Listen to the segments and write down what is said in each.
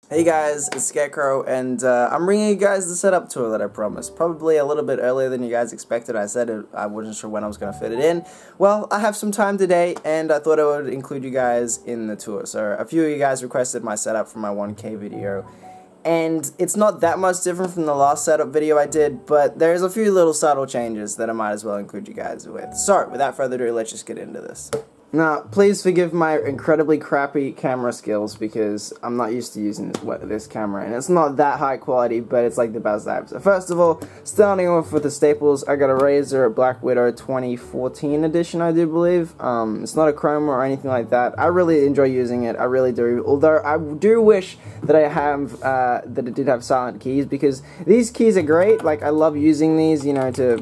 Hey guys, it's Scarecrow, and I'm bringing you guys the setup tour that I promised. Probably a little bit earlier than you guys expected. I said I wasn't sure when I was going to fit it in. Well, I have some time today, and I thought I would include you guys in the tour. So a few of you guys requested my setup for my 1K video, and it's not that much different from the last setup video I did, but there's a few little subtle changes that I might as well include you guys with. So, without further ado, let's just get into this. Now, please forgive my incredibly crappy camera skills because I'm not used to using this camera, and it's not that high quality, but it's like the best I have. So first of all, starting off with the staples, I got a Razer Blackwidow 2014 edition, I do believe. It's not a Chroma or anything like that. I really enjoy using it, I really do. Although I do wish that that it did have silent keys, because these keys are great. Like, I love using these, you know, to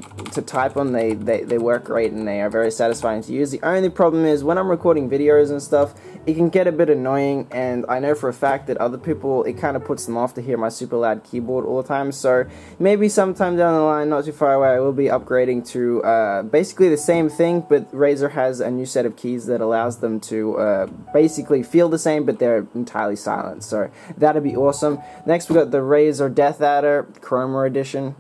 type on. They work great and they are very satisfying to use. The only problem is when I'm recording videos and stuff, it can get a bit annoying, and I know for a fact that other people, it kind of puts them off to hear my super loud keyboard all the time. So maybe sometime down the line, not too far away, I will be upgrading to basically the same thing, but Razer has a new set of keys that allows them to basically feel the same, but they're entirely silent. So that'd be awesome. Next, we got the Razer Deathadder Chroma edition.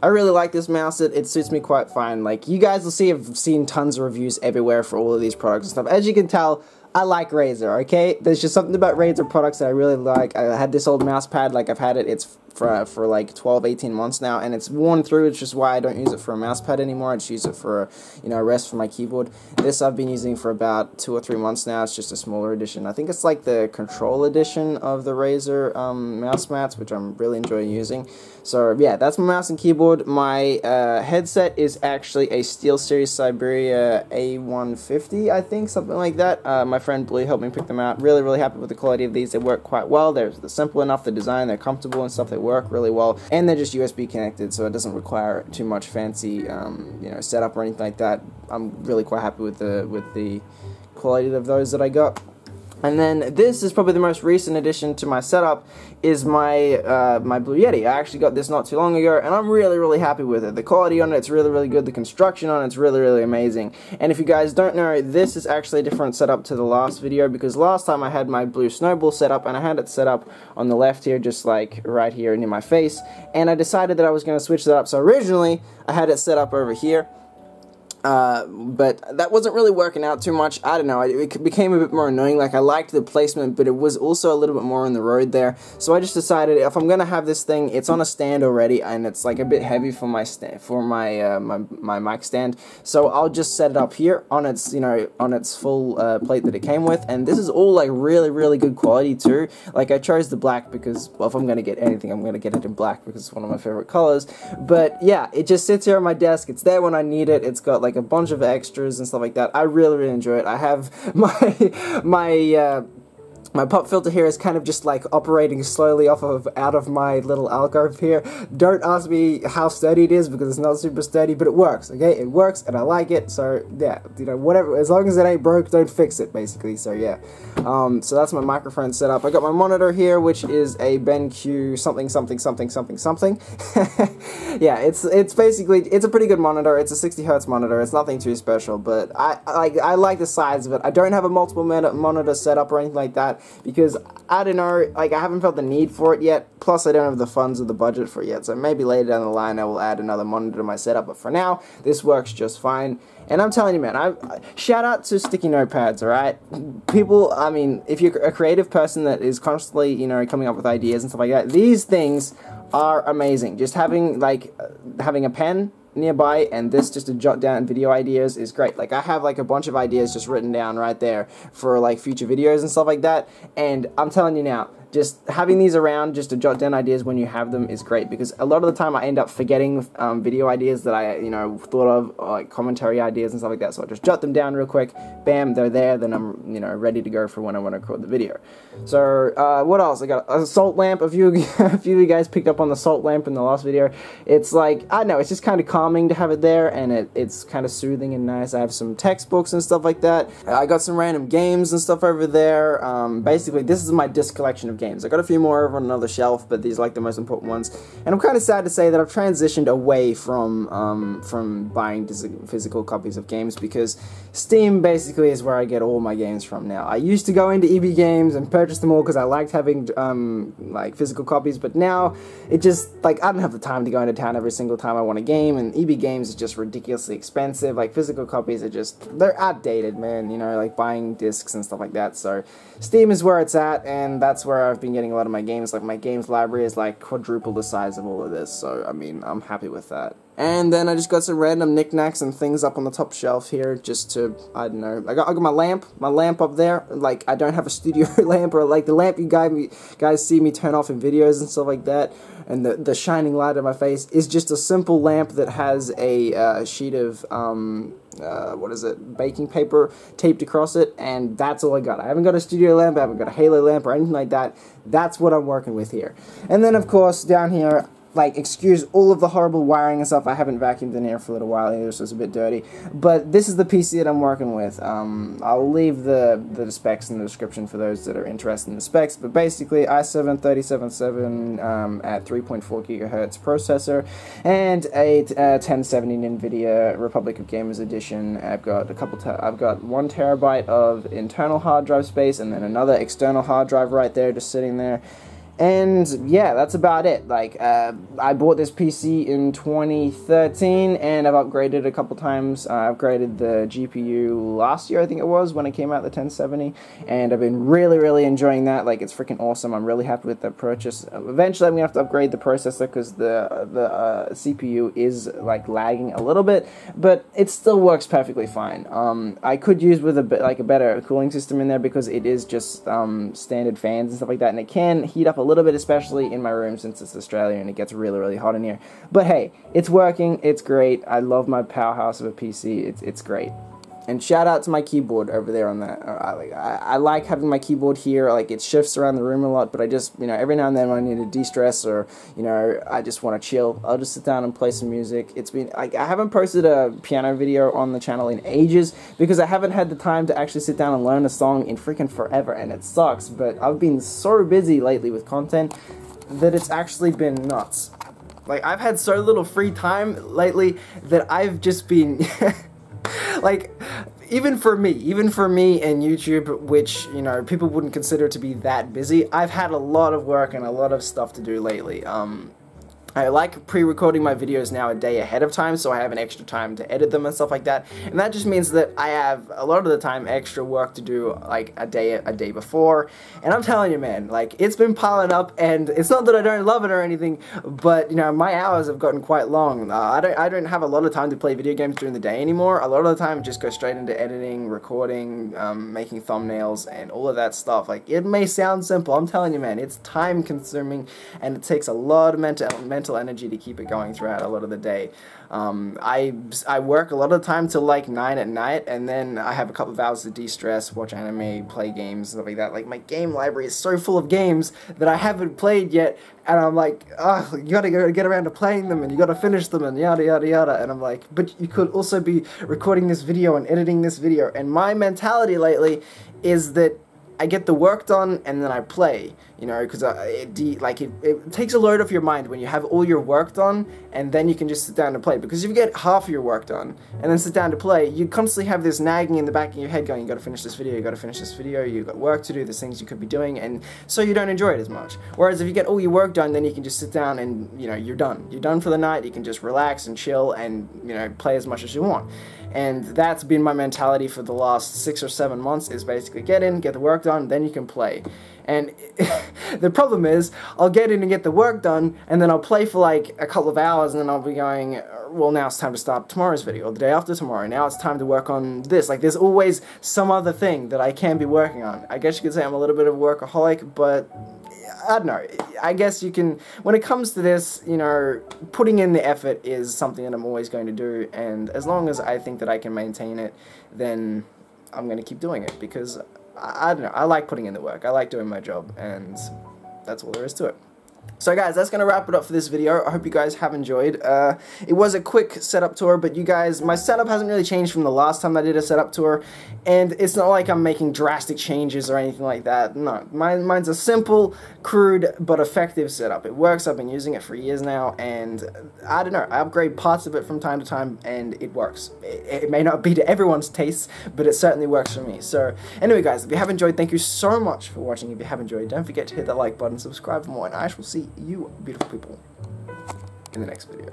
I really like this mouse. It suits me quite fine. Like, you guys will see, I've seen tons of reviews everywhere for all of these products and stuff. As you can tell, I like Razer, okay? There's just something about Razer products that I really like. I had this old mouse pad, like, I've had it, it's for like 12-18 months now, and it's worn through. It's just why I don't use it for a mouse pad anymore. I just use it for, you know, a rest for my keyboard. This I've been using for about 2 or 3 months now. It's just a smaller edition. I think it's like the control edition of the Razer mouse mats, which I'm really enjoying using. So yeah, that's my mouse and keyboard. My headset is actually a SteelSeries Siberia A150, I think, something like that. My friend Blue helped me pick them out. Really, really happy with the quality of these. They work quite well. They're simple enough, the design, they're comfortable and stuff. They work really well, and they're just USB connected, so it doesn't require too much fancy, you know, setup or anything like that. I'm really quite happy with the quality of those that I got. And then this is probably the most recent addition to my setup, is my my Blue Yeti. I actually got this not too long ago, and I'm really, really happy with it. The quality on it's really, really good. The construction on it's really, really amazing. And if you guys don't know, this is actually a different setup to the last video, because last time I had my Blue Snowball set up, and I had it set up on the left here, just like right here near my face, and I decided that I was going to switch that up. So originally, I had it set up over here. But that wasn't really working out too much. I don't know, it became a bit more annoying. Like, I liked the placement, but it was also a little bit more on the road there. So I just decided, if I'm gonna have this thing, it's on a stand already, and it's like a bit heavy for my my mic stand. So I'll just set it up here on its, you know, on its full plate that it came with. And this is all like really, really good quality too. Like, I chose the black because, well, if I'm gonna get anything, I'm gonna get it in black because it's one of my favorite colors. But yeah, it just sits here on my desk. It's there when I need it. It's got like a bunch of extras and stuff like that. I really, really enjoy it. I have my pop filter here is kind of just like operating slowly out of my little alcove here. Don't ask me how sturdy it is, because it's not super sturdy, but it works, okay? It works, and I like it, so yeah, you know, whatever, as long as it ain't broke, don't fix it, basically, so yeah. So that's my microphone setup. I got my monitor here, which is a BenQ something. Yeah, it's basically, it's a pretty good monitor. It's a 60 Hz monitor. It's nothing too special, but I like the size of it. I don't have a multiple monitor setup or anything like that, because I don't know, like, I haven't felt the need for it yet, plus I don't have the funds or the budget for it yet, so maybe later down the line I will add another monitor to my setup, but for now, this works just fine. And I'm telling you, man, shout out to sticky notepads, alright? People, I mean, if you're a creative person that is constantly, you know, coming up with ideas and stuff like that, these things are amazing. Just having, like, having a pen nearby and this just to jot down video ideas is great. Like, I have like a bunch of ideas just written down right there for like future videos and stuff like that, and I'm telling you now, just having these around just to jot down ideas when you have them is great, because a lot of the time I end up forgetting video ideas that I, you know, thought of, or like commentary ideas and stuff like that, so I just jot them down real quick, bam, they're there, then I'm, you know, ready to go for when I want to record the video. So, what else? I got a salt lamp. A few of you guys picked up on the salt lamp in the last video. It's like, I don't know, it's just kind of calming to have it there, and it's kind of soothing and nice. I have some textbooks and stuff like that. I got some random games and stuff over there. Basically, this is my disc collection of games. I got a few more over on another shelf, but these are like the most important ones. And I'm kind of sad to say that I've transitioned away from buying physical copies of games, because Steam basically is where I get all my games from now. I used to go into EB Games and purchase them all because I liked having like physical copies, but now it just, like, I don't have the time to go into town every single time I want a game, and EB Games is just ridiculously expensive. Like, physical copies are just, they're outdated, man, you know, like buying discs and stuff like that. So Steam is where it's at, and that's where I've been getting a lot of my games. Like, my games library is like quadruple the size of all of this, so I mean, I'm happy with that. And then I just got some random knickknacks and things up on the top shelf here, just to, I don't know, I got my lamp up there. Like, I don't have a studio lamp, or like the lamp you guys see me turn off in videos and stuff like that, and the shining light on my face is just a simple lamp that has a sheet of, what is it, baking paper taped across it, and that's all I got. I haven't got a studio lamp, I haven't got a halo lamp or anything like that. That's what I'm working with here. And then, of course, down here, like, excuse all of the horrible wiring and stuff, I haven't vacuumed in here for a little while either, so it's a bit dirty. But this is the PC that I'm working with. I'll leave the specs in the description for those that are interested in the specs, but basically i7-3770 at 3.4 GHz processor, and a 1070 NVIDIA Republic of Gamers edition. I've got I've got 1 terabyte of internal hard drive space, and then another external hard drive right there, just sitting there. And yeah, that's about it. Like, I bought this PC in 2013, and I've upgraded a couple times. I upgraded the GPU last year, I think it was, when it came out, the 1070, and I've been really enjoying that. Like, it's freaking awesome. I'm really happy with the purchase. Eventually, I'm gonna have to upgrade the processor, because the CPU is, like, lagging a little bit, but it still works perfectly fine. I could use with a better cooling system in there, because it is just standard fans and stuff like that, and it can heat up a little bit, especially in my room since it's Australia and it gets really hot in here. But hey, it's working, it's great. I love my powerhouse of a PC. It's great. And shout out to my keyboard over there on that. I like having my keyboard here. Like, it shifts around the room a lot, but I just, you know, every now and then when I need to de-stress, or, you know, I just want to chill, I'll just sit down and play some music. It's been, like, I haven't posted a piano video on the channel in ages, because I haven't had the time to actually sit down and learn a song in freaking forever, and it sucks, but I've been so busy lately with content that it's actually been nuts. Like, I've had so little free time lately that I've just been... Like, even for me and YouTube, which, you know, people wouldn't consider to be that busy, I've had a lot of work and a lot of stuff to do lately. I like pre-recording my videos now a day ahead of time, so I have an extra time to edit them and stuff like that, and that just means that I have a lot of the time extra work to do, like, a day before. And I'm telling you, man, like, it's been piling up, and it's not that I don't love it or anything, but, you know, my hours have gotten quite long. I don't have a lot of time to play video games during the day anymore. A lot of the time I just go straight into editing, recording, making thumbnails, and all of that stuff. Like, it may sound simple, I'm telling you, man, it's time consuming, and it takes a lot of mental energy to keep it going throughout a lot of the day. I work a lot of the time till like 9 at night, and then I have a couple of hours to de-stress, watch anime, play games, stuff like that. Like, my game library is so full of games that I haven't played yet, and I'm like, oh, you gotta get around to playing them, and you gotta finish them, and yada yada yada. And I'm like, but you could also be recording this video and editing this video. And my mentality lately is that I get the work done and then I play, you know, because it takes a load off your mind when you have all your work done and then you can just sit down and play. Because if you get half of your work done and then sit down to play, you constantly have this nagging in the back of your head going, you gotta finish this video, you gotta finish this video, you've got work to do, there's things you could be doing, and so you don't enjoy it as much. Whereas if you get all your work done, then you can just sit down and, you know, you're done. You're done for the night, you can just relax and chill and, you know, play as much as you want. And that's been my mentality for the last 6 or 7 months, is basically get in, get the work done, then you can play. And the problem is, I'll get in and get the work done, and then I'll play for like a couple of hours, and then I'll be going, well, now it's time to start tomorrow's video, or the day after tomorrow, now it's time to work on this. Like, there's always some other thing that I can be working on. I guess you could say I'm a little bit of a workaholic, but I don't know, I guess you can, when it comes to this, you know, putting in the effort is something that I'm always going to do, and as long as I think that I can maintain it, then I'm going to keep doing it, because, I don't know, I like putting in the work, I like doing my job, and that's all there is to it. So guys, that's going to wrap it up for this video. I hope you guys have enjoyed. It was a quick setup tour, but you guys, my setup hasn't really changed from the last time I did a setup tour, and it's not like I'm making drastic changes or anything like that. No, mine's a simple, crude, but effective setup. It works. I've been using it for years now, and I don't know, I upgrade parts of it from time to time, and it works. It may not be to everyone's taste, but it certainly works for me. So anyway guys, if you have enjoyed, thank you so much for watching. If you have enjoyed, don't forget to hit that like button, subscribe for more, and I shall see you beautiful people in the next video.